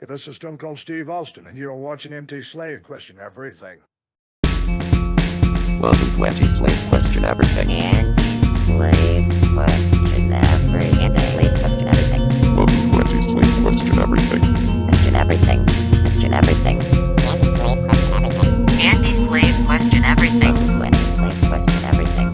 This is Stone Cold Steve Austin, and you're watching AntiSlave Question Everything. Welcome to AntiSlave Question Everything. AntiSlave Question Everything. AntiSlave Question Everything. Welcome to AntiSlave Question Everything. Question Everything. Question Everything. AntiSlave Question Everything. AntiSlave Question Everything. AntiSlave Question Everything.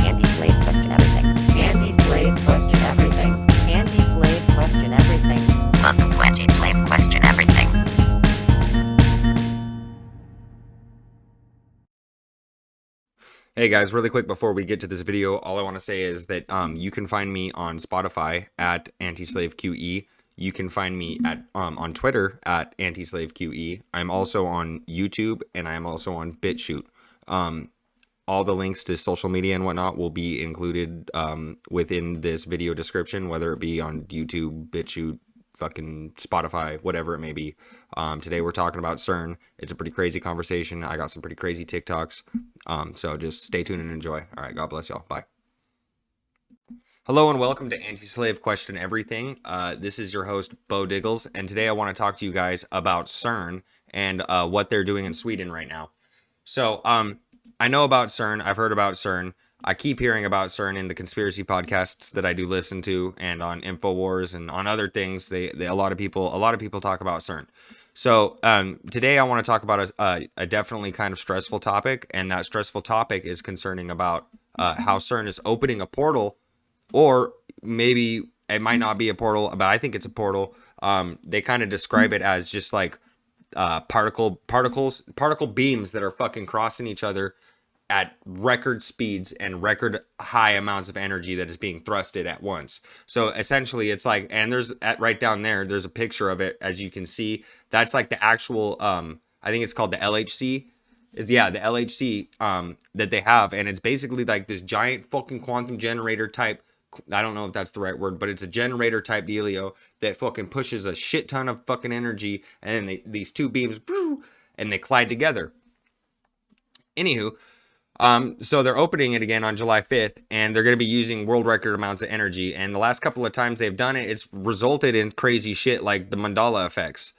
AntiSlave Question Everything. AntiSlave Question Everything. AntiSlave Question Everything. Welcome to AntiSlave Question Everything. Hey guys, really quick before we get to this video, all I want to say is that you can find me on Spotify at AntiSlaveQE. You can find me at on Twitter at AntiSlaveQE. I'm also on YouTube and I'm also on BitChute. All the links to social media and whatnot will be included within this video description, whether it be on YouTube, BitChute, fucking Spotify, whatever it may be. Today we're talking about CERN. It's a pretty crazy conversation. I got some pretty crazy TikToks. So just stay tuned and enjoy. All right, God bless y'all. Bye. Hello and welcome to AntiSlave Question Everything. This is your host, Bo Diggles, and today I want to talk to you guys about CERN and what they're doing in Sweden right now. So, I know about CERN. I've heard about CERN. I keep hearing about CERN in the conspiracy podcasts that I do listen to, and on InfoWars and on other things. A lot of people talk about CERN. So today I want to talk about a definitely kind of stressful topic, and that stressful topic is concerning about how CERN is opening a portal, or maybe it might not be a portal, but I think it's a portal. They kind of describe it as just like particle beams that are fucking crossing each other at record speeds and record high amounts of energy that is being thrusted at once. So essentially it's like, and there's right down there's a picture of it, as you can see. That's like the actual I think it's called the LHC. The LHC that they have, and it's basically like this giant fucking quantum generator type. I don't know if that's the right word, but it's a generator type dealio that fucking pushes a shit ton of fucking energy, and then these two beams, and they collide together. Anywho, so they're opening it again on July 5th, and they're going to be using world record amounts of energy. And the last couple of times they've done it, it's resulted in crazy shit like the Mandela effects.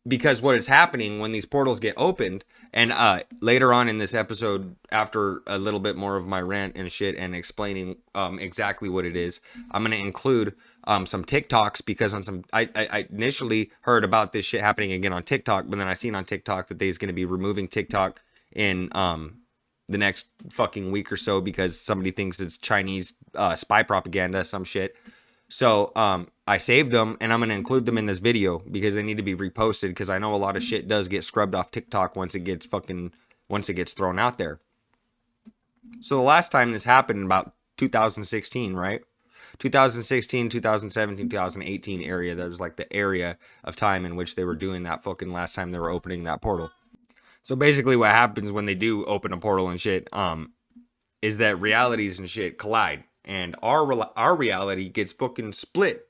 Because what is happening when these portals get opened, and later on in this episode, after a little bit more of my rant and shit and explaining exactly what it is, I'm going to include some TikToks, because I initially heard about this shit happening again on TikTok, but then I seen on TikTok that they's going to be removing TikTok in the next fucking week or so, because somebody thinks it's Chinese spy propaganda, some shit. So I saved them, and I'm going to include them in this video because they need to be reposted, because I know a lot of shit does get scrubbed off TikTok once it gets thrown out there. So the last time this happened, about 2016, right? 2016, 2017, 2018 area. That was like the area of time in which they were doing that fucking last time they were opening that portal. So basically what happens when they do open a portal and shit is that realities and shit collide, and our reality gets fucking split,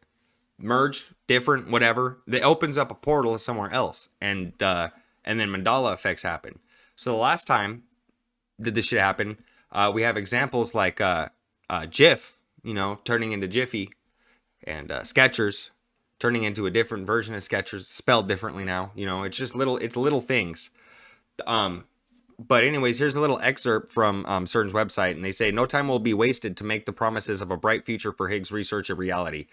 merged, different, whatever. It opens up a portal somewhere else, and then Mandela effects happen. So the last time that this shit happened, we have examples like GIF, turning into Jiffy, and Skechers turning into a different version of Skechers, spelled differently now. It's just little things. But anyways, here's a little excerpt from CERN's website, and they say, "No time will be wasted to make the promises of a bright future for Higgs research a reality.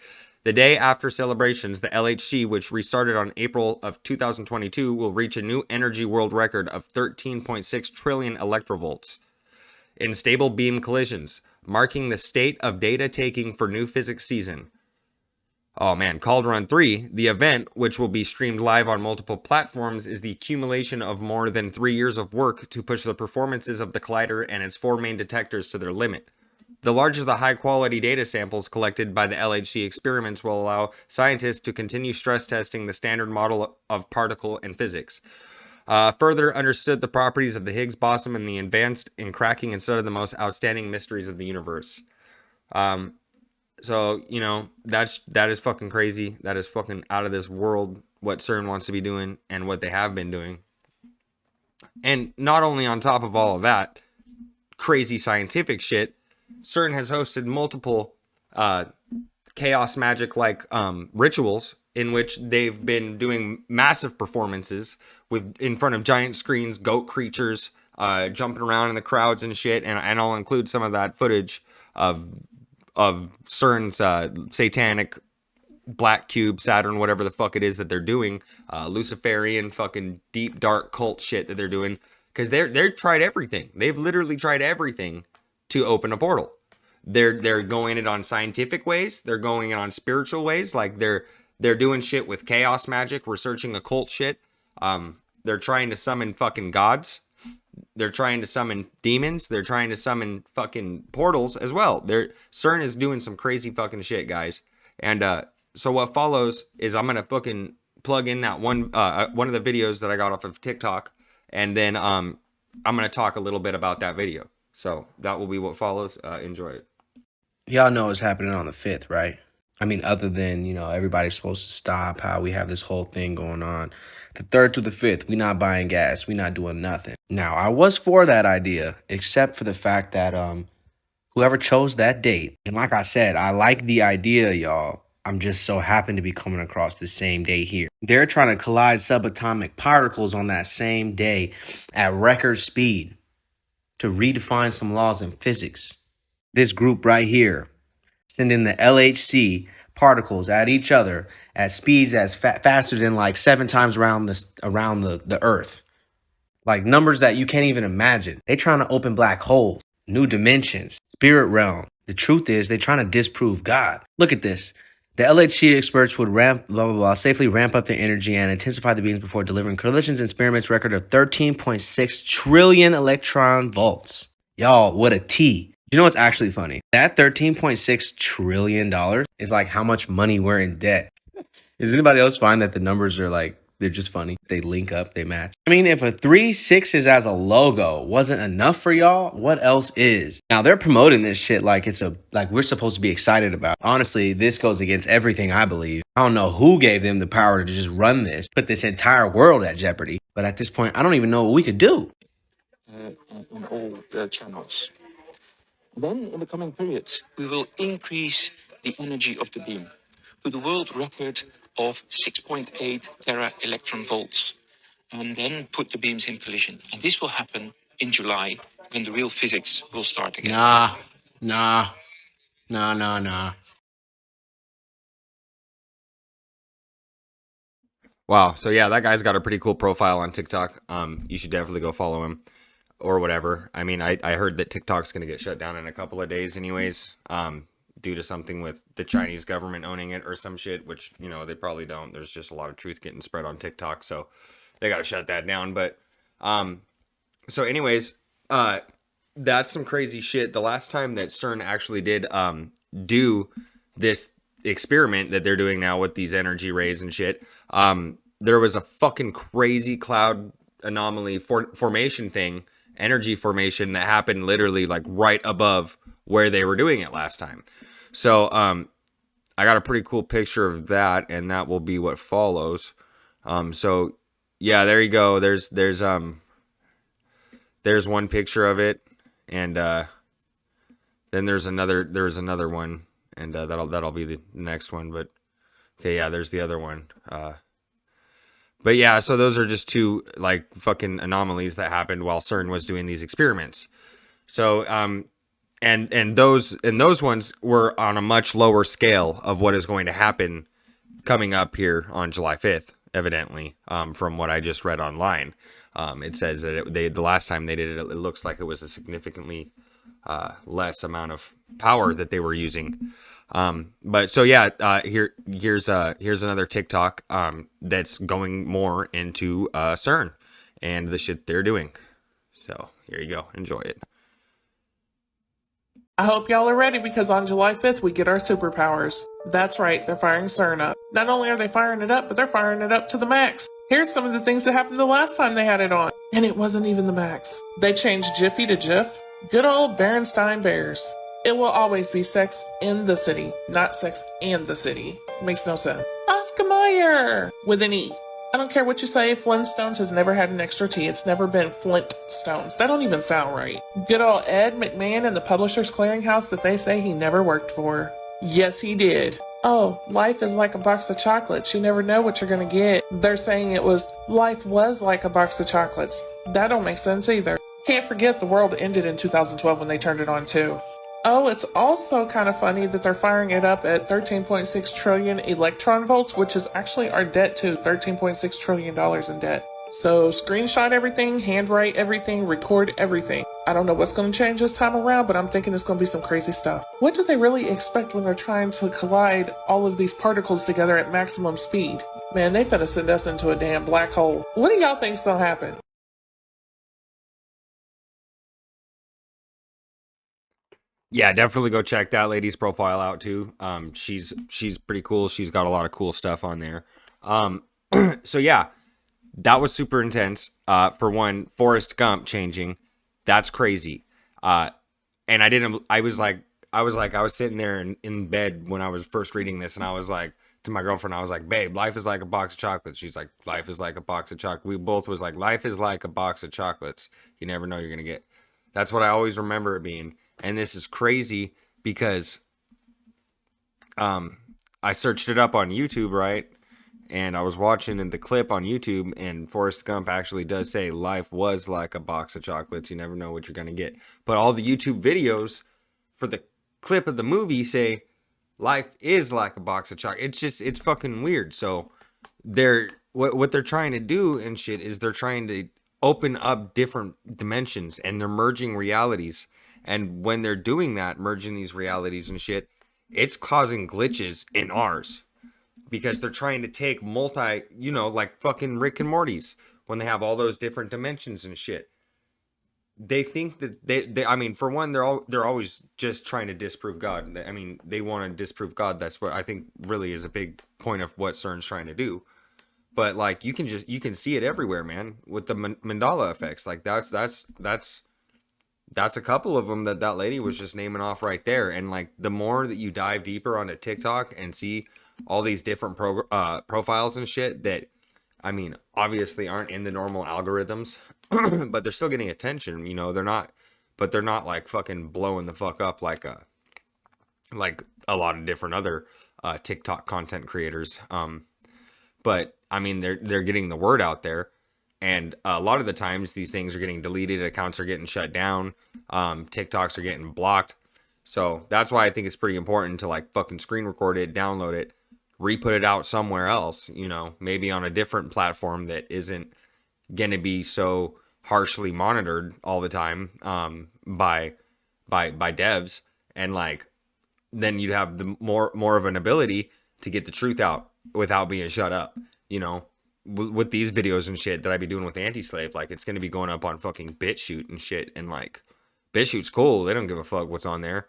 The day after celebrations, the LHC, which restarted on April of 2022, will reach a new energy world record of 13.6 trillion electronvolts in stable beam collisions, marking the state of data taking for new physics season." Oh man, Calderon 3, the event, which will be streamed live on multiple platforms, is the accumulation of more than 3 years of work to push the performances of the collider and its 4 main detectors to their limit. The larger the high-quality data samples collected by the LHC experiments will allow scientists to continue stress testing the standard model of particle and physics. Further understood the properties of the Higgs boson and the advanced in cracking and study the most outstanding mysteries of the universe. So, that is fucking crazy. That is fucking out of this world, what CERN wants to be doing and what they have been doing. And not only on top of all of that crazy scientific shit, CERN has hosted multiple chaos magic like rituals in which they've been doing massive performances with in front of giant screens, goat creatures jumping around in the crowds and shit. And I'll include some of that footage of CERN's satanic black cube, Saturn, whatever the fuck it is that they're doing, Luciferian fucking deep dark cult shit that they're doing, because they've tried everything. They've literally tried everything to open a portal. They're going it on scientific ways. They're going it on spiritual ways. Like they're doing shit with chaos magic, researching occult shit. They're trying to summon fucking gods. They're trying to summon demons. They're trying to summon fucking portals as well. CERN is doing some crazy fucking shit, guys. And so what follows is I'm gonna fucking plug in that one of the videos that I got off of TikTok, and then I'm gonna talk a little bit about that video. So that will be what follows. Enjoy it. Y'all know what's happening on the 5th, right? I mean, other than, everybody's supposed to stop, how we have this whole thing going on. The 3rd through the 5th, we not buying gas. We not doing nothing. Now, I was for that idea, except for the fact that whoever chose that date, and like I said, I like the idea, y'all. I'm just so happen to be coming across the same day here. They're trying to collide subatomic particles on that same day at record speed to redefine some laws in physics. This group right here, sending the LHC particles at each other at speeds as faster than like 7 times around the Earth. Like numbers that you can't even imagine. They trying to open black holes, new dimensions, spirit realm. The truth is they trying to disprove God. Look at this. The LHC experts would safely ramp up their energy and intensify the beams before delivering collisions and experiments record of 13.6 trillion electron volts. Y'all, what a T. You know what's actually funny? That $13.6 trillion is like how much money we're in debt. Does anybody else find that the numbers are like, they're just funny? They link up, they match. I mean, if a 3 6s as a logo wasn't enough for y'all, what else is? Now they're promoting this shit like we're supposed to be excited about. Honestly, this goes against everything I believe. I don't know who gave them the power to just run this, put this entire world at jeopardy. But at this point, I don't even know what we could do. On all the channels. Then, in the coming periods, we will increase the energy of the beam to the world record of 6.8 tera electron volts, and then put the beams in collision. And this will happen in July, when the real physics will start again. Nah. Wow. So yeah, that guy's got a pretty cool profile on TikTok. You should definitely go follow him or whatever. I mean, I heard that TikTok's going to get shut down in a couple of days anyways, due to something with the Chinese government owning it or some shit, which, they probably don't. There's just a lot of truth getting spread on TikTok. So they got to shut that down. But, so anyways, that's some crazy shit. The last time that CERN actually did, do this experiment that they're doing now with these energy rays and shit, there was a fucking crazy cloud anomaly formation thing, energy formation that happened literally like right above where they were doing it last time. So I got a pretty cool picture of that, and that will be what follows. So yeah, there you go. There's one picture of it, and then there's another one, and that'll be the next one. But okay, yeah, there's the other one. But yeah, so those are just two like fucking anomalies that happened while CERN was doing these experiments. So and those ones were on a much lower scale of what is going to happen coming up here on July 5th, evidently, from what I just read online. It says that the last time they did it, it looks like it was a significantly less amount of power that they were using. But so yeah, here's another TikTok that's going more into CERN and the shit they're doing. So here you go, enjoy it. I hope y'all are ready, because on July 5th we get our superpowers. That's right, they're firing CERN up. Not only are they firing it up, but they're firing it up to the max. Here's some of the things that happened the last time they had it on. And it wasn't even the max. They changed Jiffy to Jif. Good old Berenstain Bears. It will always be sex in the city, not sex and the city. Makes no sense. Oscar Mayer with an E. I don't care what you say, Flintstones has never had an extra T. It's never been Flintstones. That don't even sound right. Good old Ed McMahon and the Publishers Clearinghouse that they say he never worked for. Yes, he did. Oh, life is like a box of chocolates. You never know what you're gonna get. They're saying life was like a box of chocolates. That don't make sense either. Can't forget the world ended in 2012 when they turned it on too. Oh, it's also kind of funny that they're firing it up at 13.6 trillion electron volts, which is actually our debt too, $13.6 trillion in debt. So screenshot everything, handwrite everything, record everything. I don't know what's going to change this time around, but I'm thinking it's going to be some crazy stuff. What do they really expect when they're trying to collide all of these particles together at maximum speed? Man, they finna send us into a damn black hole. What do y'all think's going to happen? Yeah, definitely go check that lady's profile out too. She's pretty cool. She's got a lot of cool stuff on there. So yeah, that was super intense. For one, Forrest Gump changing, that's crazy. And I was sitting there in bed when I was first reading this, and I was like to my girlfriend, I was like, babe, life is like a box of chocolates. She's like, life is like a box of chocolate. We both was like, life is like a box of chocolates. You never know you're gonna get. That's what I always remember it being. And this is crazy because I searched it up on YouTube, right? And I was watching the clip on YouTube, and Forrest Gump actually does say life was like a box of chocolates. You never know what you're going to get. But all the YouTube videos for the clip of the movie say life is like a box of chocolates. It's fucking weird. So what they're trying to do and shit is they're trying to open up different dimensions, and they're merging realities. And when they're doing that, merging these realities and shit, it's causing glitches in ours. Because they're trying to take like fucking Rick and Morty's, when they have all those different dimensions and shit. They think that they I mean, for one, they're always just trying to disprove God. I mean, they want to disprove God. That's what I think really is a big point of what CERN's trying to do. But like, you can see it everywhere, man, with the Mandela effects. Like that's a couple of them that lady was just naming off right there. And like, the more that you dive deeper onto TikTok and see all these different profiles and shit that, I mean, obviously aren't in the normal algorithms, but they're still getting attention. You know, they're not like fucking blowing the fuck up like a lot of different other TikTok content creators. But I mean, they're getting the word out there. And a lot of the times these things are getting deleted, accounts are getting shut down, TikToks are getting blocked. So that's why I think it's pretty important to like fucking screen record it, download it, re-put it out somewhere else, you know, maybe on a different platform that isn't going to be so harshly monitored all the time by devs. And like, then you'd have the more of an ability to get the truth out without being shut up, you know. With these videos and shit that I be doing with AntiSlave, like, it's gonna be going up on fucking BitChute and shit, and like, BitChute's cool, they don't give a fuck what's on there,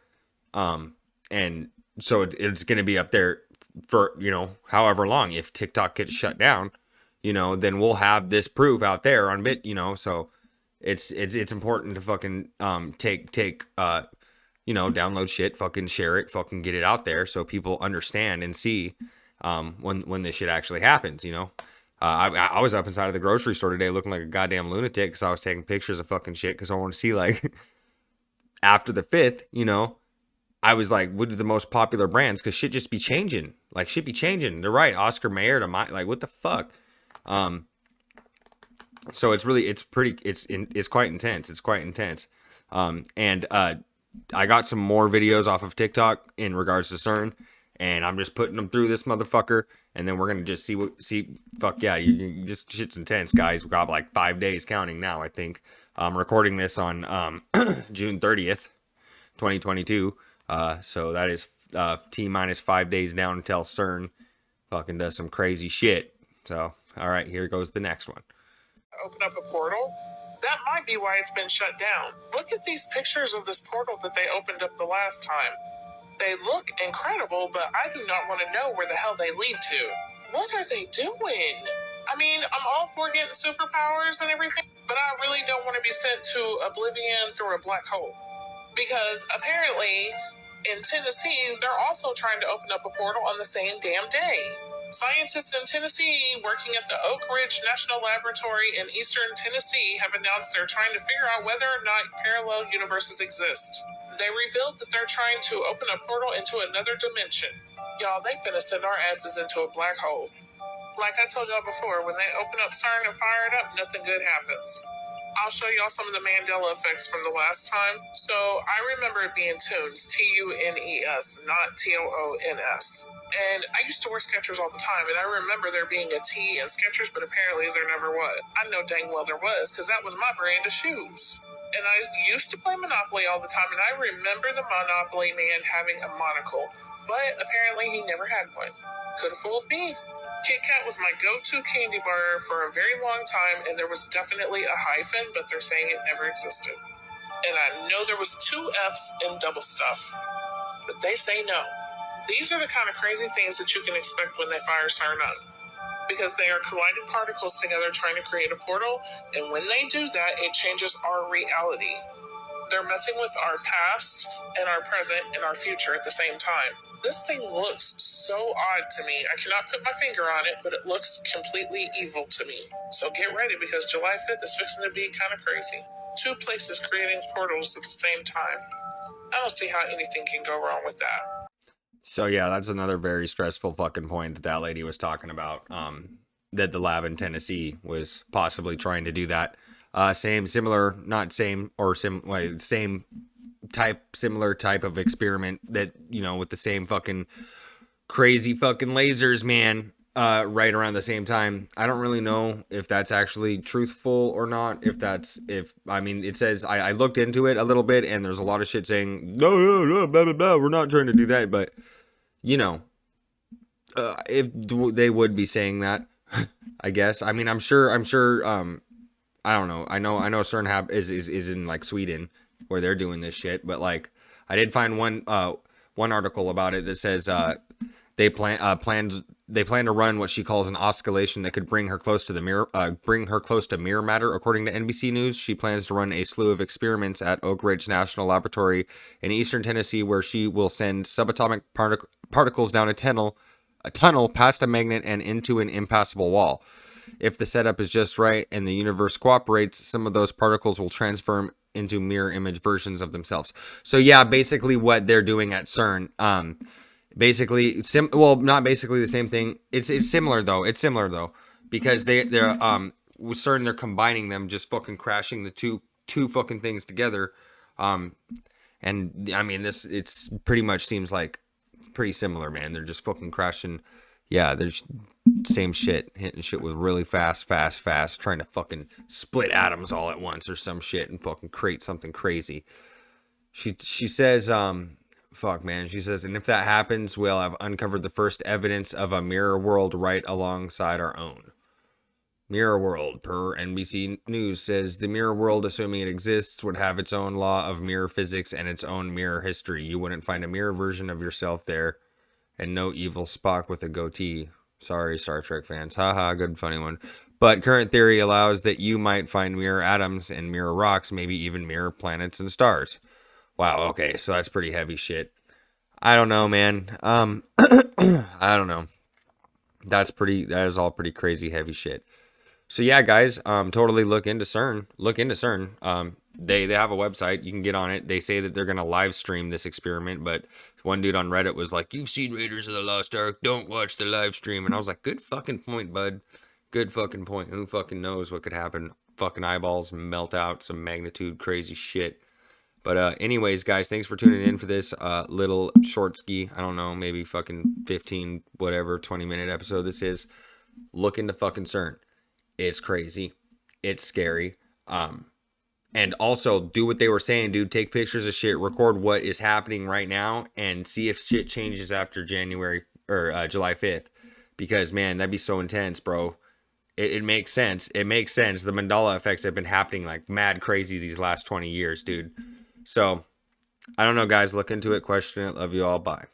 and so it's gonna be up there for, you know, however long. If TikTok gets shut down, you know, then we'll have this proof out there on you know. So it's important to fucking take you know, download shit, fucking share it, fucking get it out there so people understand and see when this shit actually happens, you know. I was up inside of the grocery store today looking like a goddamn lunatic because I was taking pictures of fucking shit because I want to see, like, after the 5th, you know, I was like, what are the most popular brands? Because shit just be changing. Like, shit be changing. They're right. Oscar Mayer to my, like, what the fuck? So it's quite intense. It's quite intense. And I got some more videos off of TikTok in regards to CERN, and I'm just putting them through this motherfucker. And then we're going to just fuck yeah, you just, shit's intense, guys. We got like 5 days counting now, I think. I'm recording this on June 30th, 2022. So that is T-minus 5 days down until CERN fucking does some crazy shit. So, all right, here goes the next one. Open up a portal? That might be why it's been shut down. Look at these pictures of this portal that they opened up the last time. They look incredible, but I do not want to know where the hell they lead to. What are they doing? I mean, I'm all for getting superpowers and everything, but I really don't want to be sent to oblivion through a black hole. Because apparently, in Tennessee, they're also trying to open up a portal on the same damn day. Scientists in Tennessee working at the Oak Ridge National Laboratory in eastern Tennessee have announced they're trying to figure out whether or not parallel universes exist. They revealed that they're trying to open a portal into another dimension. Y'all, they finna send our asses into a black hole. Like I told y'all before, when they open up CERN and fire it up, nothing good happens. I'll show y'all some of the Mandela effects from the last time. So I remember it being tunes, Tunes, not Tons. And I used to wear Skechers all the time, and I remember there being a T in Skechers, but apparently there never was. I know dang well there was, because that was my brand of shoes. And I used to play Monopoly all the time, and I remember the Monopoly man having a monocle, but apparently he never had one. Could have fooled me. Kit Kat was my go-to candy bar for a very long time, and there was definitely a hyphen, but they're saying it never existed. And I know there was 2 F's in double stuff, but they say no. These are the kind of crazy things that you can expect when they fire CERN up, because they are colliding particles together trying to create a portal, and when they do that, it changes our reality. They're messing with our past and our present and our future at the same time. This thing looks so odd to me. I cannot put my finger on it, but it looks completely evil to me. So get ready, because July 5th is fixing to be kind of crazy. 2 places creating portals at the same time. I don't see how anything can go wrong with that. So yeah, that's another very stressful fucking point that lady was talking about. That the lab in Tennessee was possibly trying to do that. Similar type of experiment that, you know, with the same fucking crazy fucking lasers, man, right around the same time. I don't really know if that's actually truthful or not. It says, I looked into it a little bit, and there's a lot of shit saying, no, blah, blah, blah, we're not trying to do that. But, you know, if they would be saying that, I guess. I mean, I'm sure, I don't know. I know CERN is in like Sweden, where they're doing this shit. But like, I did find one article about it that says they plan to run what she calls an oscillation that could bring her close to mirror matter. According to NBC News, she plans to run a slew of experiments at Oak Ridge National Laboratory in eastern Tennessee, where she will send subatomic particles down a tunnel past a magnet and into an impassable wall. If the setup is just right and the universe cooperates, some of those particles will transform into mirror image versions of themselves. So yeah, basically what they're doing at CERN, not basically the same thing. It's similar though. Because they're with CERN, they're combining them, just fucking crashing the two fucking things together. And I mean, it's pretty much seems like pretty similar, man. They're just fucking crashing. Yeah, there's same shit, hitting shit with really fast, trying to fucking split atoms all at once or some shit and fucking create something crazy. She says, fuck, man. She says, and if that happens, we'll have uncovered the first evidence of a mirror world right alongside our own. Mirror world, per NBC News, says the mirror world, assuming it exists, would have its own law of mirror physics and its own mirror history. You wouldn't find a mirror version of yourself there, and no evil Spock with a goatee. Sorry, Star Trek fans. Haha, good funny one. But current theory allows that you might find mirror atoms and mirror rocks, maybe even mirror planets and stars. Wow, okay, so that's pretty heavy shit. I don't know, man. I don't know. That is all pretty crazy heavy shit. So yeah, guys, totally look into CERN. They have a website. You can get on it. They say that they're going to live stream this experiment, but one dude on Reddit was like, "You've seen Raiders of the Lost Ark. Don't watch the live stream." And I was like, good fucking point, bud. Good fucking point. Who fucking knows what could happen? Fucking eyeballs melt out, some magnitude crazy shit. But anyways, guys, thanks for tuning in for this little short ski. I don't know, maybe fucking 15, whatever, 20-minute episode this is. Look into fucking CERN. It's crazy. It's scary. And also do what they were saying, dude. Take pictures of shit. Record what is happening right now and see if shit changes after January or July 5th. Because, man, that'd be so intense, bro. It makes sense. It makes sense. The Mandela effects have been happening like mad crazy these last 20 years, dude. So, I don't know, guys. Look into it. Question it. Love you all. Bye.